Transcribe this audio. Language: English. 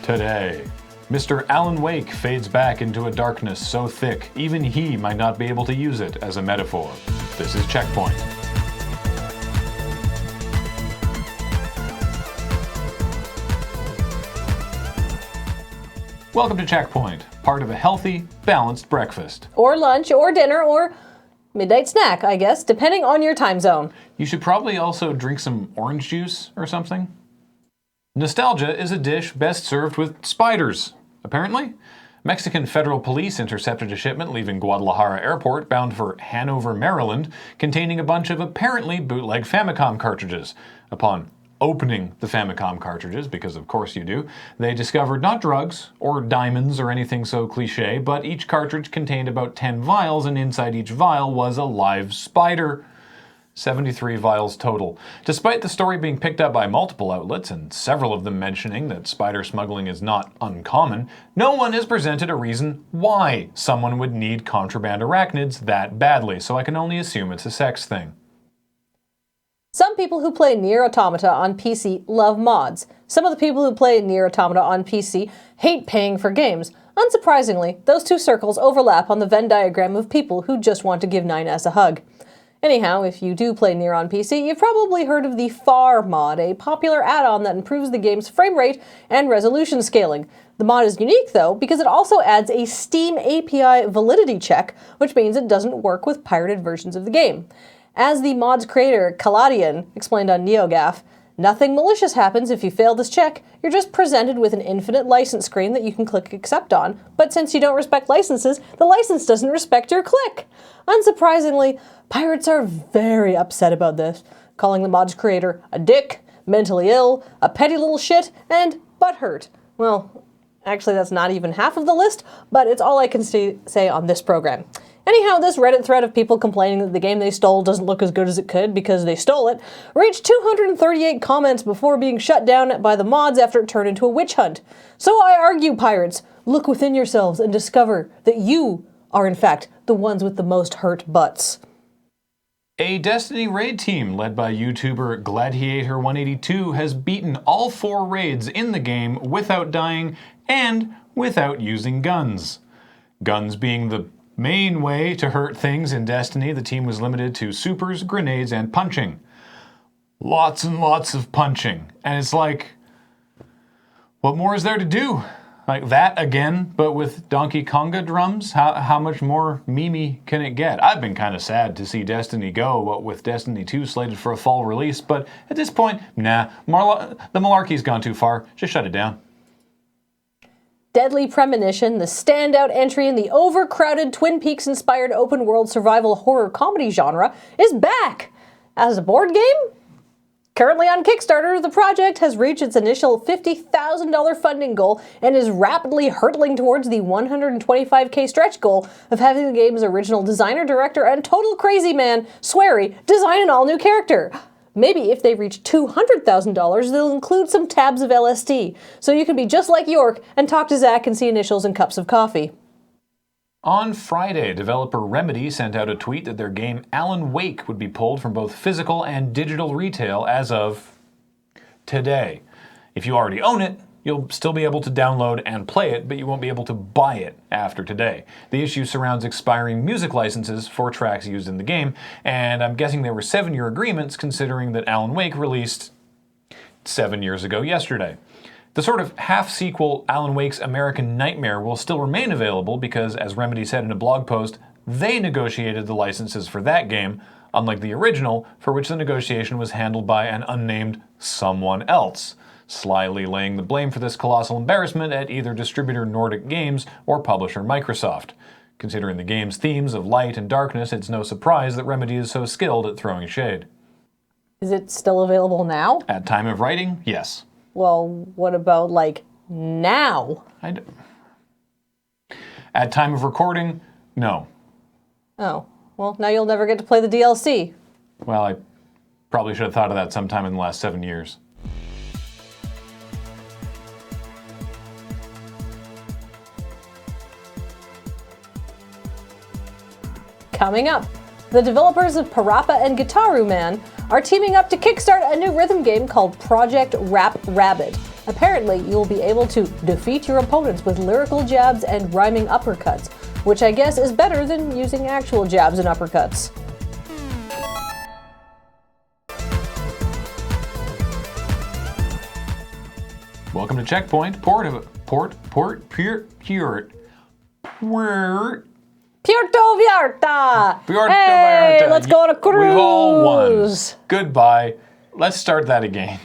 Today, Mr. Alan Wake fades back into a darkness so thick, even he might not be able to use it as a metaphor. This is CheckPoint. Welcome to CheckPoint, part of a healthy, balanced breakfast. Or lunch, or dinner, or midnight snack, I guess, depending on your time zone. You should probably also drink some orange juice or something. Nostalgia is a dish best served with spiders, apparently. Mexican federal police intercepted a shipment leaving Guadalajara Airport bound for Hanover, Maryland, containing a bunch of apparently bootleg Famicom cartridges. Upon opening the Famicom cartridges, because of course you do, they discovered not drugs or diamonds or anything so cliche, but each cartridge contained about 10 vials, and inside each vial was a live spider. 73 vials total. Despite the story being picked up by multiple outlets, and several of them mentioning that spider smuggling is not uncommon, no one has presented a reason why someone would need contraband arachnids that badly, so I can only assume it's a sex thing. Some people who play Nier Automata on PC love mods. Some of the people who play Nier Automata on PC hate paying for games. Unsurprisingly, those two circles overlap on the Venn diagram of people who just want to give 9S a hug. Anyhow, if you do play Nier on PC, you've probably heard of the FAR mod, a popular add-on that improves the game's frame rate and resolution scaling. The mod is unique, though, because it also adds a Steam API validity check, which means it doesn't work with pirated versions of the game. As the mod's creator, Kaladian, explained on NeoGAF, nothing malicious happens if you fail this check. You're just presented with an infinite license screen that you can click accept on, but since you don't respect licenses, the license doesn't respect your click. Unsurprisingly, pirates are very upset about this, calling the mod's creator a dick, mentally ill, a petty little shit, and butthurt. Well, actually that's not even half of the list, but it's all I can say on this program. Anyhow, this Reddit thread of people complaining that the game they stole doesn't look as good as it could because they stole it reached 238 comments before being shut down by the mods after it turned into a witch hunt. So I argue, pirates, look within yourselves and discover that you are in fact the ones with the most hurt butts. A Destiny raid team led by YouTuber Gladiator182 has beaten all 4 raids in the game without dying and without using guns. Guns being the main way to hurt things in Destiny, the team was limited to supers, grenades, and punching. Lots and lots of punching. And it's like, what more is there to do? Like that again, but with Donkey Konga drums? How much more meme can it get? I've been kind of sad to see Destiny go with Destiny 2 slated for a fall release, but at this point, nah, the malarkey's gone too far. Just shut it down. Deadly Premonition, the standout entry in the overcrowded Twin Peaks-inspired open-world survival horror comedy genre, is back! As a board game? Currently on Kickstarter, the project has reached its initial $50,000 funding goal and is rapidly hurtling towards the $125K stretch goal of having the game's original designer, director, and total crazy man, Swery, design an all-new character. Maybe if they reach $200,000, they'll include some tabs of LSD, so you can be just like York and talk to Zach and see initials and cups of coffee. On Friday, developer Remedy sent out a tweet that their game Alan Wake would be pulled from both physical and digital retail as of today. If you already own it, you'll still be able to download and play it, but you won't be able to buy it after today. The issue surrounds expiring music licenses for tracks used in the game, and I'm guessing there were 7-year agreements considering that Alan Wake released 7 years ago yesterday. The sort of half-sequel Alan Wake's American Nightmare will still remain available because, as Remedy said in a blog post, they negotiated the licenses for that game, unlike the original, for which the negotiation was handled by an unnamed someone else, slyly laying the blame for this colossal embarrassment at either distributor Nordic Games or publisher Microsoft. Considering the game's themes of light and darkness, it's no surprise that Remedy is so skilled at throwing shade. Is it still available now? At time of writing, yes. Well, what about, like, now? At time of recording, no. Oh, well, now you'll never get to play the DLC. Well, I probably should have thought of that sometime in the last 7 years. Coming up, the developers of Parappa and Gitaru Man are teaming up to kickstart a new rhythm game called Project Rap Rabbit. Apparently, you will be able to defeat your opponents with lyrical jabs and rhyming uppercuts, which I guess is better than using actual jabs and uppercuts. Welcome to CheckPoint. Puerto Vallarta! Hey, Vallarta. let's go on a cruise! We've all won. Goodbye. Let's start that again.